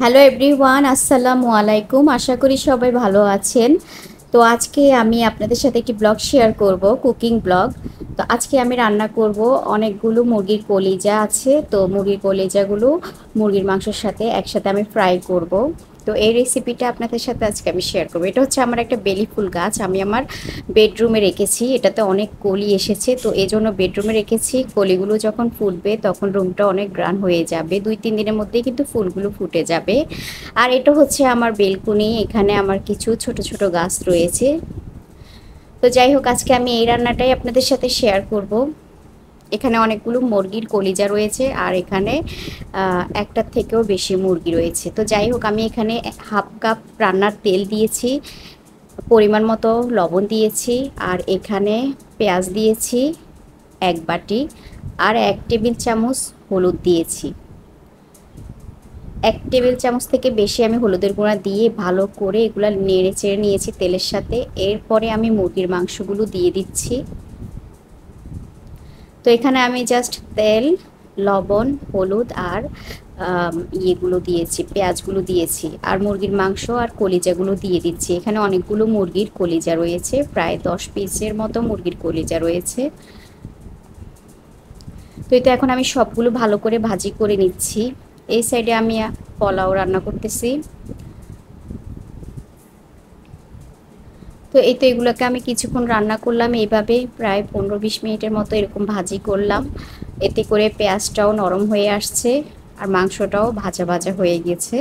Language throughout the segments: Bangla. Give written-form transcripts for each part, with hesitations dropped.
হ্যালো এভরিওয়ান, আসসালামু আলাইকুম। আশা করি সবাই ভালো আছেন। তো আজকে আমি আপনাদের সাথে একটি ব্লগ শেয়ার করব, কুকিং ব্লগ। তো আজকে আমি রান্না করব, অনেকগুলো মুরগির কলিজা আছে। তো মুরগির কলিজাগুলো মুরগির মাংসের সাথে একসাথে আমি ফ্রাই করব। তো এই রেসিপিটা আপনাদের সাথে আজকে আমি শেয়ার করব। এটা হচ্ছে আমার একটা বেলি ফুল গাছ, আমি আমার বেডরুমে রেখেছি। এটাতে অনেক কলি এসেছে, তো এই জন্য বেডরুমে রেখেছি। কলিগুলো যখন ফুটবে তখন রুমটা অনেক গ্রান হয়ে যাবে, 2-3 দিনের মধ্যেই কিন্তু ফুলগুলো ফুটে যাবে। আর এটা হচ্ছে আমার বেলকুনি, এখানে আমার কিছু ছোট ছোট গাছ রয়েছে। তো যাই হোক, আজকে আমি এই রান্নাটাই আপনাদের সাথে শেয়ার করব। এখানে অনেকগুলো মুরগির কলিজা রয়েছে, আর এখানে একটার থেকেও বেশি মুরগি রয়েছে। তো যাই হোক, আমি এখানে 1/2 কাপ রান্নার তেল দিয়েছি, পরিমাণ মতো লবণ দিয়েছি, আর এখানে পেঁয়াজ দিয়েছি 1 বাটি, আর 1 টেবিল চামচ হলুদ দিয়েছি। 1 টেবিল চামচ থেকে বেশি আমি হলুদের গুঁড়া দিয়ে ভালো করে এগুলো নেড়ে চেড়ে নিয়েছি তেলের সাথে। এরপরে আমি মুরগির মাংসগুলো দিয়ে দিচ্ছি। তো এখানে আমি জাস্ট তেল, লবণ, হলুদ আর ইয়েগুলো দিয়েছি, পেঁয়াজগুলো দিয়েছি, আর মুরগির মাংস আর কলিজাগুলো দিয়ে দিচ্ছি। এখানে অনেকগুলো মুরগির কলিজা রয়েছে, প্রায় 10 পিসের মতো মুরগির কলিজা রয়েছে। তো এটা এখন আমি সবগুলো ভালো করে ভাজি করে নিচ্ছি। এই সাইডে আমি পোলাও রান্না করতেছি। তো এই তো এগুলোকে আমি কিছুক্ষণ রান্না করলাম এইভাবে, প্রায় 15-20 মিনিটের মতো এরকম ভাজি করলাম। এতে করে পেঁয়াজটাও নরম হয়ে আসছে, আর মাংসটাও ভাজা ভাজা হয়ে গেছে।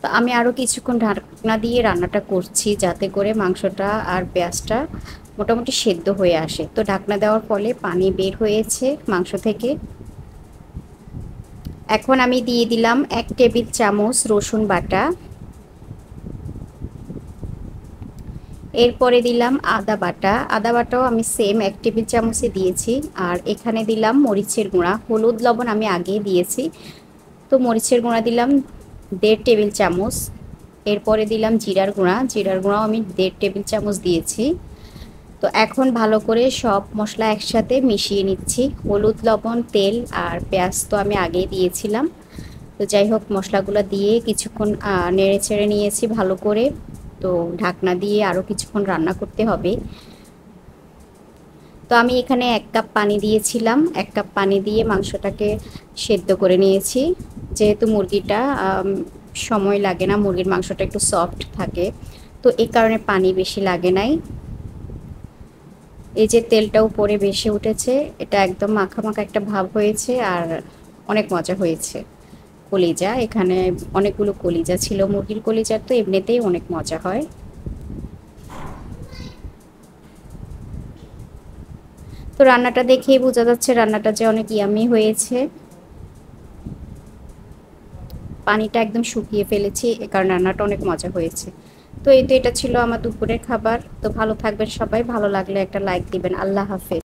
তো আমি আরও কিছুক্ষণ ঢাকনা দিয়ে রান্নাটা করছি, যাতে করে মাংসটা আর পেঁয়াজটা মোটামুটি সেদ্ধ হয়ে আসে। তো ঢাকনা দেওয়ার ফলে পানি বের হয়েছে মাংস থেকে। এখন আমি দিয়ে দিলাম 1 টেবিল চামচ রসুন বাটা, এরপরে দিলাম আদা বাটা। আদা বাটাও আমি সেম 1 টেবিল চামচে দিয়েছি। আর এখানে দিলাম মরিচের গুঁড়া, হলুদ লবণ আমি আগেই দিয়েছি। তো মরিচের গুঁড়া দিলাম 1.5 টেবিল চামচ। এরপরে দিলাম জিরার গুঁড়া, জিরার গুঁড়াও আমি 1.5 টেবিল চামচ দিয়েছি। তো এখন ভালো করে সব মশলা একসাথে মিশিয়ে নিচ্ছি। হলুদ, লবণ, তেল আর পেঁয়াজ তো আমি আগেই দিয়েছিলাম। তো যাই হোক, মশলাগুলো দিয়ে কিছুক্ষণ নেড়ে ছেড়ে নিয়েছি ভালো করে। তো ঢাকনা দিয়ে আরও কিছুক্ষণ রান্না করতে হবে। তো আমি এখানে 1 কাপ পানি দিয়েছিলাম, 1 কাপ পানি দিয়ে মাংসটাকে সেদ্ধ করে নিয়েছি। যেহেতু মুরগিটা সময় লাগে না, মুরগির মাংসটা একটু সফট থাকে, তো এই কারণে পানি বেশি লাগে নাই। এই যে তেলটা উপরে ভেসে উঠেছে, এটা একদম মাখা মাখা একটা ভাব হয়েছে, আর অনেক মজা হয়েছে। কলিজা, এখানে অনেকগুলো কলিজা ছিল, মুরগির কলিজার তো এমনিতেই অনেক মজা হয়। তো রান্নাটা দেখেই বোঝা যাচ্ছে রান্নাটা যে অনেক ইয়ামি হয়েছে। পানিটা একদম শুকিয়ে ফেলেছি, এ কারণে রান্নাটা অনেক মজা হয়েছে। তো এই তো এটা ছিল আমার দুপুরের খাবার। তো ভালো থাকবেন সবাই, ভালো লাগলে একটা লাইক দিবেন। আল্লাহ হাফেজ।